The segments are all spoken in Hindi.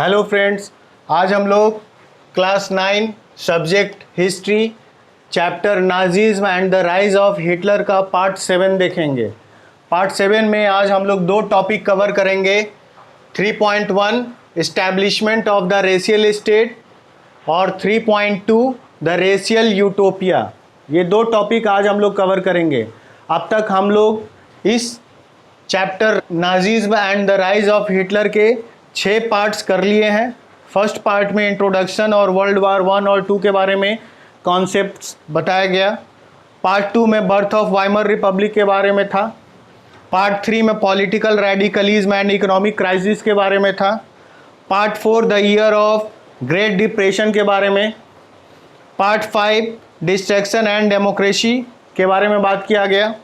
हेलो फ्रेंड्स, आज हम लोग class 9 subject history chapter Nazism and the rise of Hitler का पार्ट 7 देखेंगे। पार्ट 7 में आज हम लोग दो टॉपिक कवर करेंगे। 3.1 establishment of the racial state और 3.2 द रेशियल यूटोपिया। ये दो टॉपिक आज हम लोग कवर करेंगे। अब तक हम लोग इस chapter Nazism and the rise of Hitler के 6 पार्ट्स कर लिए हैं। फर्स्ट पार्ट में इंट्रोडक्शन और वर्ल्ड वार 1 और 2 के बारे में कॉन्सेप्ट्स बताया गया। पार्ट 2 में बर्थ ऑफ वाइमर रिपब्लिक के बारे में था। पार्ट 3 में political radicalism and economic crisis के बारे में था। Part 4 the year of great depression के बारे में। पार्ट 5 डिस्ट्रक्शन एंड डेमोक्रेसी के बारे में बात किया गया।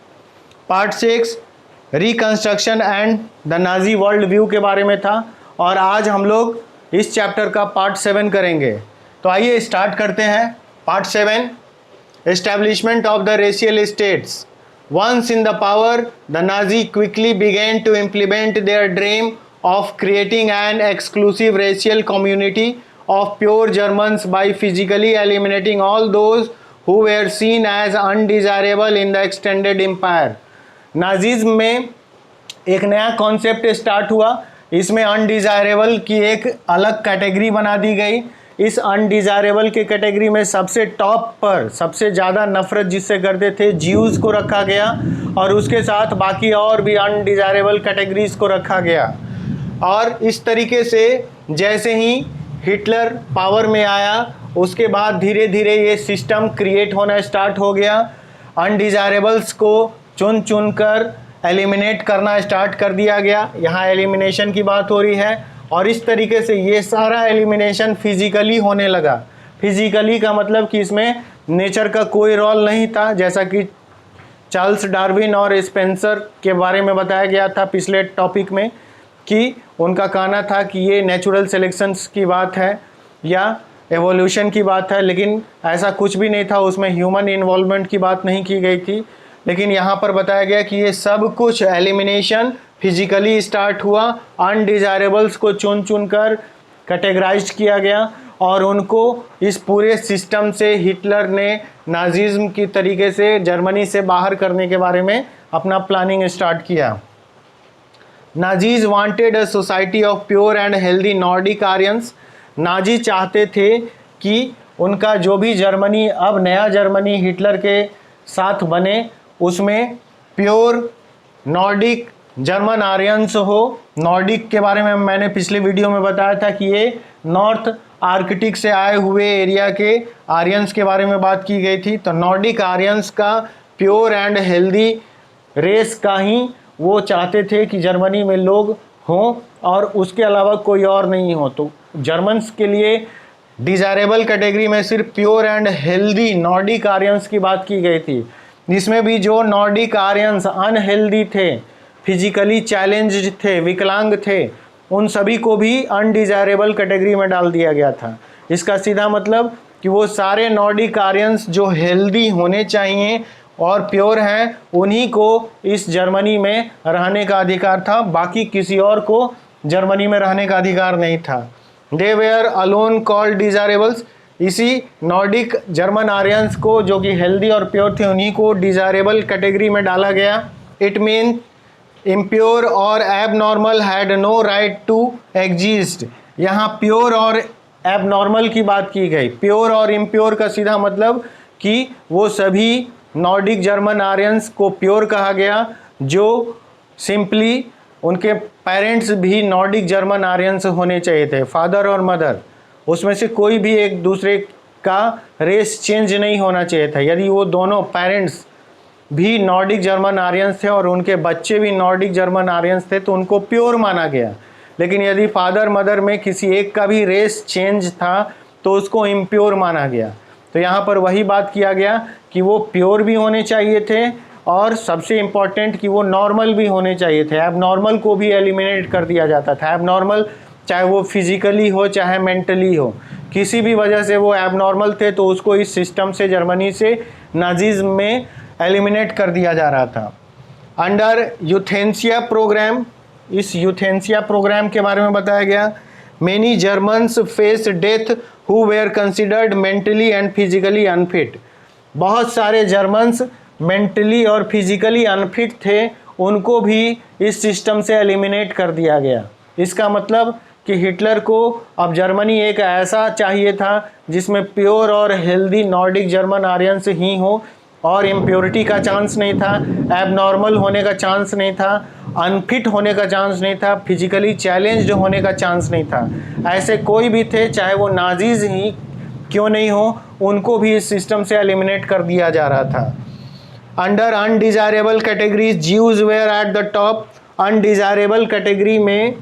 Part 6 reconstruction and the Nazi world view के बारे में था। और आज हम लोग इस चैप्टर का पार्ट 7 करेंगे। तो आइए स्टार्ट करते हैं। Part 7 establishment of the racial states. Once in the power, the Nazi quickly began to implement their dream of creating an exclusive racial community of pure Germans by physically eliminating all those who were seen as undesirable in the extended empire. Nazism में एक नया कॉन्सेप्ट स्टार्ट हुआ। इसमें अनडिज़ायरेबल की एक अलग कैटेगरी बना दी गई। इस अनडिज़ायरेबल के कैटेगरी में सबसे टॉप पर सबसे ज़्यादा नफरत जिससे करते थे ज्यूज़ को रखा गया और उसके साथ बाकी और भी अनडिज़ायरेबल कैटेगरीज़ को रखा गया। और इस तरीके से जैसे ही हिटलर पावर में आया उसके बाद धीरे धीरे ये सिस्टम क्रिएट होना स्टार्ट हो गया। अनडिज़ायरेबल्स को चुन चुन कर एलिमिनेट करना स्टार्ट कर दिया गया। यहाँ एलिमिनेशन की बात हो रही है और इस तरीके से ये सारा एलिमिनेशन फिजिकली होने लगा। फिजिकली का मतलब कि इसमें नेचर का कोई रोल नहीं था, जैसा कि चार्ल्स डार्विन और स्पेंसर के बारे में बताया गया था पिछले टॉपिक में कि उनका कहना था कि ये नेचुरल सिलेक्शंस की बात है या एवोल्यूशन की बात है, लेकिन ऐसा कुछ भी नहीं था। उसमें ह्यूमन इन्वॉल्वमेंट की बात नहीं की गई थी। लेकिन यहाँ पर बताया गया कि ये सब कुछ एलिमिनेशन फिजिकली स्टार्ट हुआ। अनडिज़ायरेबल्स को चुन चुन कर कैटेगराइज किया गया और उनको इस पूरे सिस्टम से हिटलर ने नाजिज्म की तरीके से जर्मनी से बाहर करने के बारे में अपना प्लानिंग स्टार्ट किया। Nazis wanted a society of pure and healthy Nordic Aryans. Nazi चाहते थे कि उनका जो भी जर्मनी, अब नया जर्मनी हिटलर के साथ बने, उसमें प्योर नॉर्डिक जर्मन आर्यंस हो। नॉर्डिक के बारे में मैंने पिछले वीडियो में बताया था कि ये नॉर्थ आर्कटिक से आए हुए एरिया के आर्यंस के बारे में बात की गई थी। तो नॉर्डिक आर्यंस का प्योर एंड हेल्दी रेस का ही वो चाहते थे कि जर्मनी में लोग हों और उसके अलावा कोई और नहीं हो। तो जर्मन्स के लिए डिज़ायरेबल कैटेगरी में सिर्फ pure and healthy Nordic Aryans की बात की गई थी। जिसमें भी जो नॉर्डिक आर्यंस अनहेल्दी थे, फिजिकली चैलेंज्ड थे, विकलांग थे, उन सभी को भी अनडिज़ायरेबल कैटेगरी में डाल दिया गया था। इसका सीधा मतलब कि वो सारे नॉर्डिक आर्यंस जो हेल्दी होने चाहिए और प्योर हैं, उन्हीं को इस जर्मनी में रहने का अधिकार था। बाकी किसी और को जर्मनी में रहने का अधिकार नहीं था। दे वेयर अलोन कॉल्ड डिज़ायरेबल्स। इसी नॉर्डिक जर्मन आर्यंस को जो कि हेल्दी और प्योर थे, उन्हीं को डिज़ायरेबल कैटेगरी में डाला गया। इट मीन इम्प्योर और abnormal had no right to exist. यहाँ प्योर और एबनॉर्मल की बात की गई। प्योर और इम्प्योर का सीधा मतलब कि वो सभी नॉर्डिक जर्मन आर्यंस को प्योर कहा गया, जो सिंपली उनके पेरेंट्स भी नॉर्डिक जर्मन आर्यंस होने चाहिए थे, फादर और मदर। उसमें से कोई भी एक दूसरे का रेस चेंज नहीं होना चाहिए था। यदि वो दोनों पेरेंट्स भी नॉर्डिक जर्मन आर्यंस थे और उनके बच्चे भी नॉर्डिक जर्मन आर्यंस थे तो उनको प्योर माना गया। लेकिन यदि फादर मदर में किसी एक का भी रेस चेंज था तो उसको इम्प्योर माना गया। तो यहाँ पर वही बात किया गया कि वो प्योर भी होने चाहिए थे और सबसे इम्पॉर्टेंट कि वो नॉर्मल भी होने चाहिए थे। एबनॉर्मल को भी एलिमिनेट कर दिया जाता था। एबनॉर्मल चाहे वो फिजिकली हो चाहे मेंटली हो, किसी भी वजह से वो एबनॉर्मल थे तो उसको इस सिस्टम से, जर्मनी से, नाजिज्म में एलिमिनेट कर दिया जा रहा था। अंडर यूथेनेसिया प्रोग्राम, इस यूथेनेसिया प्रोग्राम के बारे में बताया गया Many Germans faced death who were considered mentally and physically unfit. बहुत सारे जर्मन्स मेंटली और फिजिकली अनफिट थे, उनको भी इस सिस्टम से एलिमिनेट कर दिया गया। इसका मतलब कि हिटलर को अब जर्मनी एक ऐसा चाहिए था जिसमें प्योर और हेल्दी नॉर्डिक जर्मन आर्यंस ही हो, और इम्प्योरिटी का चांस नहीं था, एबनॉर्मल होने का चांस नहीं था, अनफिट होने का चांस नहीं था, फिजिकली चैलेंज्ड होने का चांस नहीं था। ऐसे कोई भी थे, चाहे वो नाजीज ही क्यों नहीं हो, उनको भी इस सिस्टम से एलिमिनेट कर दिया जा रहा था। Under undesirable categories Jews were at the top. Undesirable category में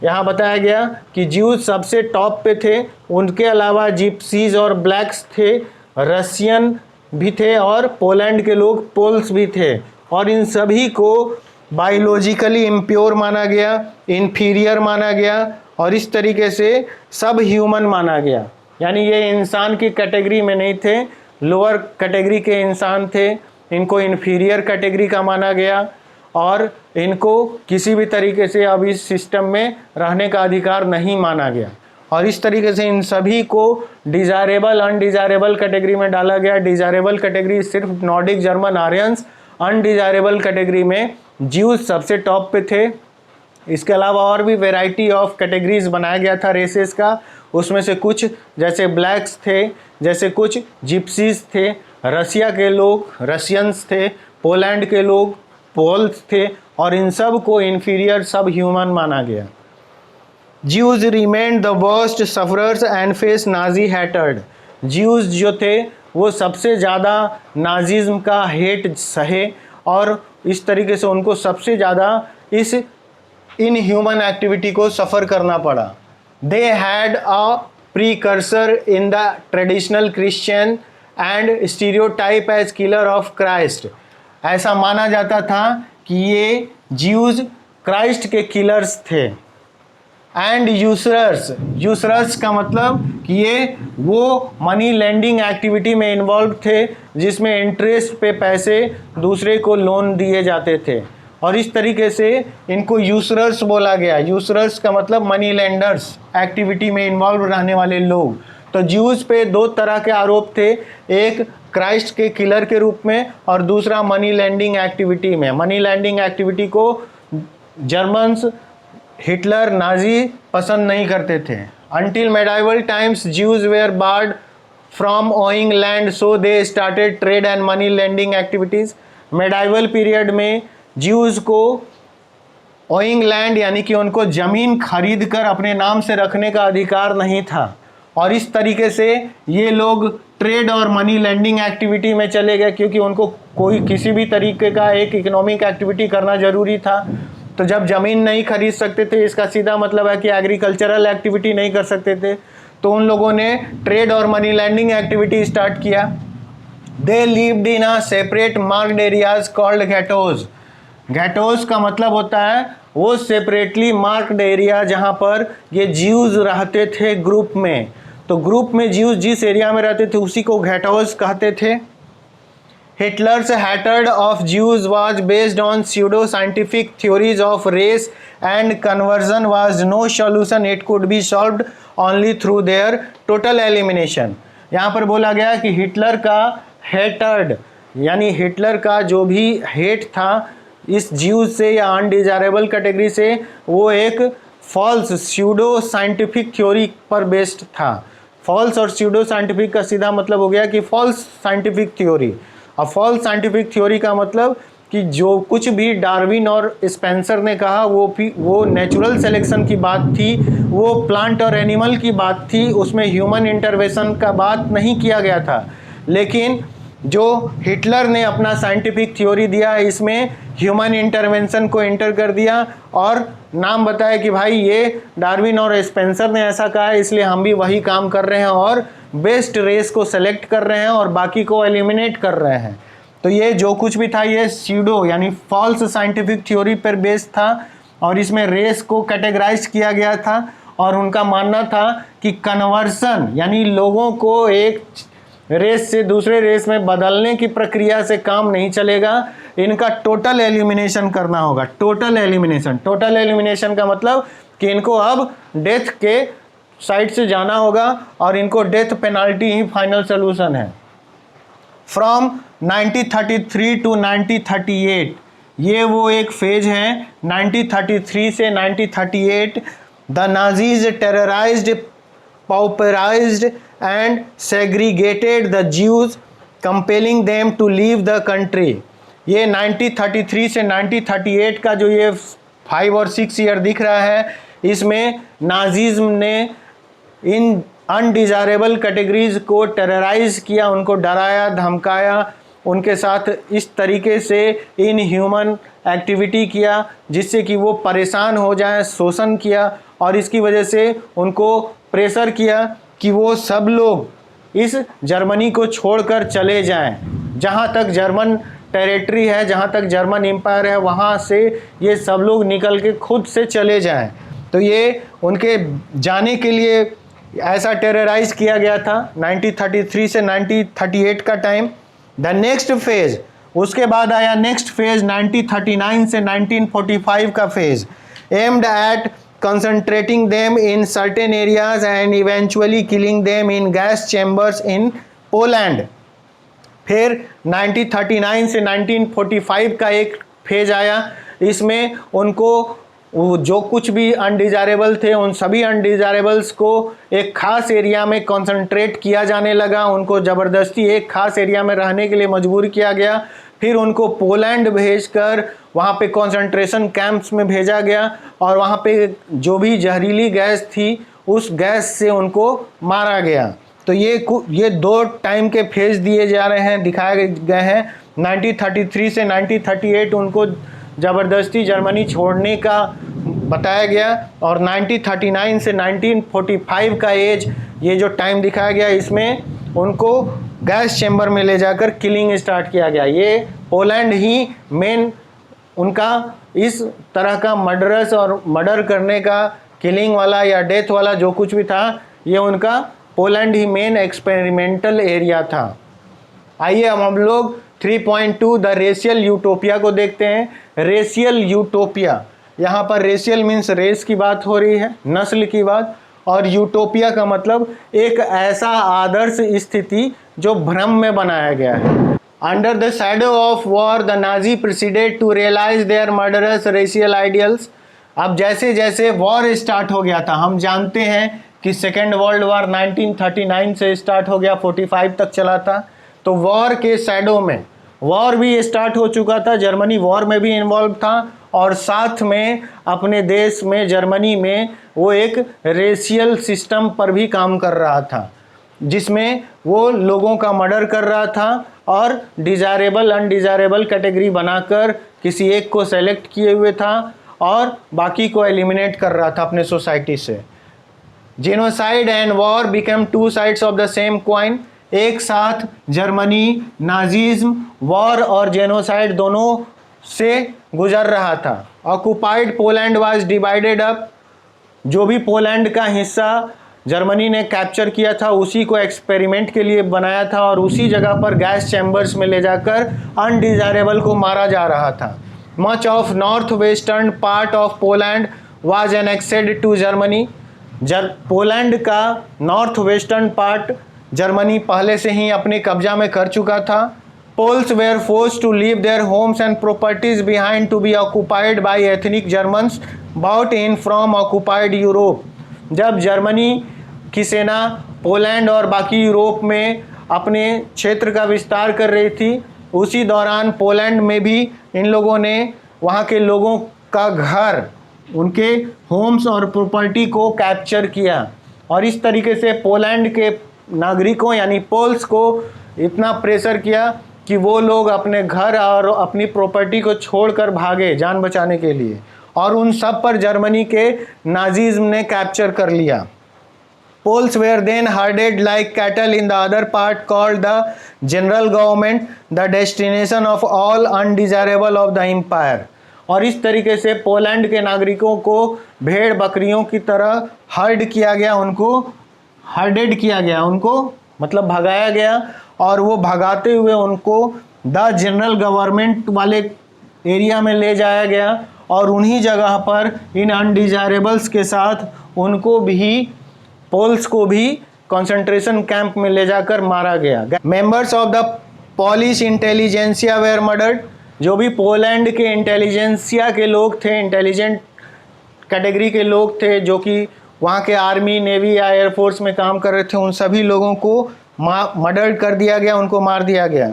यहाँ बताया गया कि ज्यूज सबसे टॉप पे थे, उनके अलावा जिप्सीज और ब्लैक्स थे, रशियन भी थे और पोलैंड के लोग पोल्स भी थे, और इन सभी को बायोलॉजिकली इम्प्योर माना गया, इन्फीरियर माना गया, और इस तरीके से सब ह्यूमन माना गया। यानी ये इंसान की कैटेगरी में नहीं थे, लोअर कैटेगरी के इंसान थे, इनको इन्फीरियर कैटेगरी का माना गया और इनको किसी भी तरीके से अब इस सिस्टम में रहने का अधिकार नहीं माना गया। और इस तरीके से इन सभी को डिजायरेबल अनडिजायरेबल कैटेगरी में डाला गया। डिजायरेबल कैटेगरी सिर्फ Nordic German Aryans, undesirable category में ज्यूज सबसे टॉप पे थे। इसके अलावा और भी वैरायटी ऑफ कैटेगरीज बनाया गया था रेसेस का, उसमें से कुछ जैसे ब्लैक्स थे, जैसे कुछ जिप्सीज थे, रसिया के लोग रशियंस थे, पोलैंड के लोग पोल्स थे, और इन सब को इन्फीरियर सब ह्यूमन माना गया। Jews remain the worst sufferers and face Nazi hatred. Jews जो थे वो सबसे ज़्यादा नाजिज्म का हेट सहे, और इस तरीके से उनको सबसे ज़्यादा इस इनह्यूमन एक्टिविटी को सफ़र करना पड़ा। They had a precursor in the traditional Christian and stereotype as killer of Christ. ऐसा माना जाता था कि ये ज्यूज क्राइस्ट के किलर्स थे। एंड यूसरर्स, यूसरर्स का मतलब कि ये वो मनी लेंडिंग एक्टिविटी में इन्वॉल्व थे, जिसमें इंटरेस्ट पे पैसे दूसरे को लोन दिए जाते थे, और इस तरीके से इनको यूसरर्स बोला गया। यूसरर्स का मतलब मनी लेंडर्स, एक्टिविटी में इन्वॉल्व रहने वाले लोग। तो ज्यूज पे दो तरह के आरोप थे, एक क्राइस्ट के किलर के रूप में और दूसरा मनी लेंडिंग एक्टिविटी में। मनी लेंडिंग एक्टिविटी को जर्मन्स, हिटलर, नाजी पसंद नहीं करते थे। Until medieval times, Jews were barred from owning land, so they started trade and money lending activities. Medieval period में ज्यूज़ को ओइंग लैंड यानी कि उनको ज़मीन खरीद कर अपने नाम से रखने का अधिकार नहीं था, और इस तरीके से ये लोग ट्रेड और मनी लेंडिंग एक्टिविटी में चले गए, क्योंकि उनको कोई किसी भी तरीके का एक इकोनॉमिक एक्टिविटी करना ज़रूरी था। तो जब ज़मीन नहीं खरीद सकते थे, इसका सीधा मतलब है कि एग्रीकल्चरल एक्टिविटी नहीं कर सकते थे, तो उन लोगों ने ट्रेड और मनी लैंडिंग एक्टिविटी स्टार्ट किया। They lived in a separate marked areas called ghettos. Ghettos का मतलब होता है वो सेपरेटली मार्क्ड एरिया जहाँ पर ये ज्यूज रहते थे ग्रुप में। तो ग्रुप में ज्यूज जिस एरिया में रहते थे उसी को गैटोज कहते थे। Hitler's hatred of Jews was based on pseudo-scientific theories of race and conversion was no solution. It could be solved only through their total elimination. यहाँ पर बोला गया कि हिटलर का हेटर्ड यानी हिटलर का जो भी हेट था इस ज्यूज से या अनडिजायरेबल कैटेगरी से, वो एक फॉल्स स्यूडो साइंटिफिक थ्योरी पर बेस्ड था। फॉल्स और स्यूडो साइंटिफिक का सीधा मतलब हो गया कि फॉल्स साइंटिफिक थ्योरी। अब फॉल्स साइंटिफिक थ्योरी का मतलब कि जो कुछ भी डार्विन और स्पेंसर ने कहा वो नेचुरल सिलेक्शन की बात थी, वो प्लांट और एनिमल की बात थी, उसमें ह्यूमन इंटरवेंशन का बात नहीं किया गया था। लेकिन जो हिटलर ने अपना साइंटिफिक थ्योरी दिया, इसमें ह्यूमन इंटरवेंशन को इंटर कर दिया और नाम बताया कि भाई ये डार्विन और स्पेंसर ने ऐसा कहा है, इसलिए हम भी वही काम कर रहे हैं और बेस्ट रेस को सेलेक्ट कर रहे हैं और बाकी को एलिमिनेट कर रहे हैं। तो ये जो कुछ भी था ये स्यूडो यानी फॉल्स साइंटिफिक थ्योरी पर बेस्ड था, और इसमें रेस को कैटेगराइज किया गया था, और उनका मानना था कि कन्वर्सन यानी लोगों को एक रेस से दूसरे रेस में बदलने की प्रक्रिया से काम नहीं चलेगा, इनका टोटल एलिमिनेशन करना होगा। टोटल एलिमिनेशन का मतलब कि इनको अब डेथ के साइड से जाना होगा और इनको डेथ पेनाल्टी ही फाइनल सोल्यूशन है। फ्रॉम 1933 टू 1938 ये वो एक फेज है। 1933 से 1938 the Nazis terrorised, pauperized and segregated the Jews, compelling them to leave the country। ये 1933 से 1938 का जो ये 5 और 6 ईयर दिख रहा है, इसमें नाजिज्म ने इन अनडिजायरेबल कैटेगरीज को टेरराइज किया, उनको डराया धमकाया, उनके साथ इस तरीके से इनह्यूमन एक्टिविटी किया जिससे कि वो परेशान हो जाएं, शोषण किया और इसकी वजह से उनको प्रेशर किया कि वो सब लोग इस जर्मनी को छोड़कर चले जाएं। जहाँ तक जर्मन टेरिटरी है, जहाँ तक जर्मन एम्पायर है, वहाँ से ये सब लोग निकल के खुद से चले जाएं। तो ये उनके जाने के लिए ऐसा टेरराइज किया गया था 1933 से 1938 का टाइम। द नेक्स्ट फेज, उसके बाद आया नेक्स्ट फेज 1939 से 1945 का phase, aimed at concentrating them in certain areas and eventually killing them in gas chambers in Poland। फिर 1939 से 1945 का एक फेज आया, इसमें उनको जो कुछ भी अनडिजायरेबल थे उन सभी अनडिजायरेबल्स को एक खास एरिया में कंसंट्रेट किया जाने लगा, उनको ज़बरदस्ती एक खास एरिया में रहने के लिए मजबूर किया गया। फिर उनको पोलैंड भेजकर वहाँ पे कंसंट्रेशन कैंप्स में भेजा गया और वहाँ पे जो भी जहरीली गैस थी उस गैस से उनको मारा गया। तो ये 2 टाइम के फेज दिए जा रहे हैं, दिखाए गए हैं। 1933 से 1938 उनको ज़बरदस्ती जर्मनी छोड़ने का बताया गया और 1939 से 1945 का एज, ये जो टाइम दिखाया गया, इसमें उनको गैस चैम्बर में ले जाकर किलिंग स्टार्ट किया गया। ये पोलैंड ही मेन उनका इस तरह का मर्डरस और मर्डर करने का, किलिंग वाला या डेथ वाला जो कुछ भी था, ये उनका पोलैंड ही मेन एक्सपेरिमेंटल एरिया था। आइए अब हम लोग 3.2 द रेशियल यूटोपिया को देखते हैं। रेशियल यूटोपिया, यहाँ पर रेशियल मीन्स रेस की बात हो रही है, नस्ल की बात, और यूटोपिया का मतलब एक ऐसा आदर्श स्थिति जो भ्रम में बनाया गया है। Under the shadow of war the Nazi proceeded to realise their murderous racial ideals. अब जैसे जैसे वॉर स्टार्ट हो गया था, हम जानते हैं कि सेकेंड वर्ल्ड वॉर 1939 से स्टार्ट हो गया, 45 तक चला था। तो वॉर के शैडो में वॉर भी स्टार्ट हो चुका था, जर्मनी वॉर में भी इन्वॉल्व था और साथ में अपने देश में जर्मनी में वो एक रेशियल सिस्टम पर भी काम कर रहा था जिसमें वो लोगों का मर्डर कर रहा था और डिजायरेबल अनडिजायरेबल कैटेगरी बनाकर किसी एक को सेलेक्ट किए हुए था और बाकी को एलिमिनेट कर रहा था अपने सोसाइटी से। Genocide and war become 2 sides of the same coin. एक साथ जर्मनी नाजिज्म वॉर और जेनोसाइड दोनों से गुजर रहा था। Occupied Poland was divided up. जो भी पोलैंड का हिस्सा जर्मनी ने कैप्चर किया था उसी को एक्सपेरिमेंट के लिए बनाया था और उसी जगह पर गैस चैम्बर्स में ले जाकर अनडिजायरेबल को मारा जा रहा था। Much of north western part of Poland was annexed to Germany. Poland का नॉर्थ वेस्टर्न पार्ट जर्मनी पहले से ही अपने कब्जा में कर चुका था। Poles were forced to leave their homes and properties behind to be occupied by ethnic Germans brought in from occupied Europe. जब जर्मनी की सेना पोलैंड और बाकी यूरोप में अपने क्षेत्र का विस्तार कर रही थी, उसी दौरान पोलैंड में भी इन लोगों ने वहाँ के लोगों का घर, उनके होम्स और प्रॉपर्टी को कैप्चर किया और इस तरीके से पोलैंड के नागरिकों यानी पोल्स को इतना प्रेशर किया कि वो लोग अपने घर और अपनी प्रॉपर्टी को छोड़कर भागे जान बचाने के लिए और उन सब पर जर्मनी के नाजिज्म ने कैप्चर कर लिया। Poles were then herded like cattle in the other part called the general government, the destination of all undesirable of the empire। और इस तरीके से पोलैंड के नागरिकों को भेड़ बकरियों की तरह हर्ड किया गया, उनको हर्डेड किया गया, उनको मतलब भगाया गया और वो भगाते हुए उनको द जनरल गवर्नमेंट वाले एरिया में ले जाया गया और उन्हीं जगह पर इन अनडिजायरेबल्स के साथ उनको भी पोल्स को भी कंसंट्रेशन कैंप में ले जाकर मारा गया। Members of the Polish intelligentsia were murdered, जो भी पोलैंड के इंटेलिजेंसिया के लोग थे, इंटेलिजेंट कैटेगरी के लोग थे, जो कि वहाँ के आर्मी, नेवी या एयरफोर्स में काम कर रहे थे, उन सभी लोगों को मर्डर कर दिया गया, उनको मार दिया गया।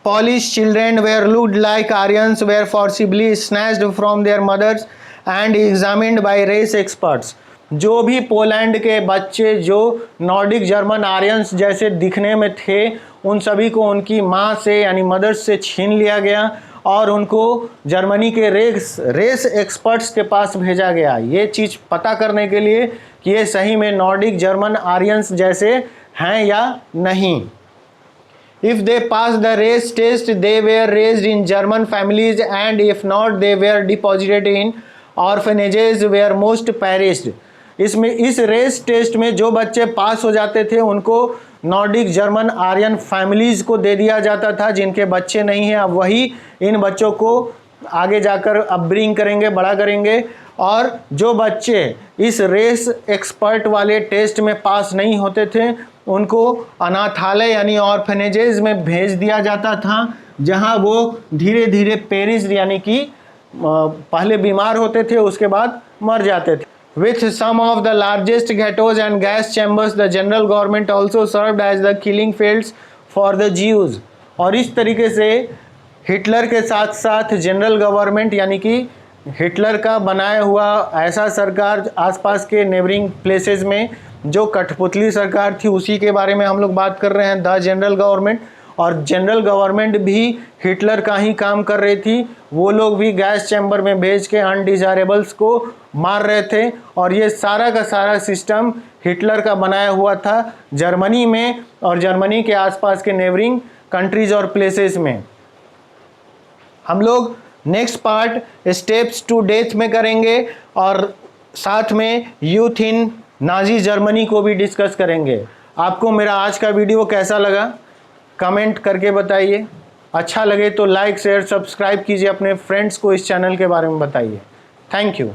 Polish children were looked like Aryans, were forcibly snatched from their mothers and examined by race experts। जो भी पोलैंड के बच्चे जो नॉर्डिक जर्मन आर्यंस जैसे दिखने में थे, उन सभी को उनकी माँ से यानी मदर्स से छीन लिया गया और उनको जर्मनी के रेस एक्सपर्ट्स के पास भेजा गया, ये चीज़ पता करने के लिए कि ये सही में नॉर्डिक जर्मन आर्यंस जैसे हैं या नहीं। If they passed the race test, they were raised in German families, and if not, they were deposited in orphanages where most perished। इसमें इस रेस टेस्ट में जो बच्चे पास हो जाते थे उनको नॉर्डिक जर्मन आर्यन फैमिलीज़ को दे दिया जाता था। जिनके बच्चे नहीं हैं, अब वही इन बच्चों को आगे जाकर अपब्रिंग करेंगे, बड़ा करेंगे। और जो बच्चे इस रेस एक्सपर्ट वाले टेस्ट में पास नहीं होते थे, उनको अनाथालय यानी ऑर्फनेजेस में भेज दिया जाता था, जहां वो धीरे धीरे पेरिस यानी कि पहले बीमार होते थे, उसके बाद मर जाते थे। With some of the largest ghettos and gas chambers, the general government also served as the killing fields for the Jews। और इस तरीके से हिटलर के साथ साथ जनरल गवर्नमेंट यानी कि हिटलर का बनाया हुआ ऐसा सरकार आसपास के नेबरिंग प्लेसेस में जो कठपुतली सरकार थी, उसी के बारे में हम लोग बात कर रहे हैं, द जनरल गवर्नमेंट। और जनरल गवर्नमेंट भी हिटलर का ही काम कर रही थी, वो लोग भी गैस चैम्बर में भेज के अनडिजायरेबल्स को मार रहे थे। और ये सारा का सारा सिस्टम हिटलर का बनाया हुआ था जर्मनी में और जर्मनी के आसपास के नेबरिंग कंट्रीज और प्लेसेस में। हम लोग next part steps to death में करेंगे और साथ में यूथ इन नाजी जर्मनी को भी डिस्कस करेंगे। आपको मेरा आज का वीडियो कैसा लगा कमेंट करके बताइए। अच्छा लगे तो लाइक शेयर सब्सक्राइब कीजिए, अपने फ्रेंड्स को इस चैनल के बारे में बताइए। Thank you.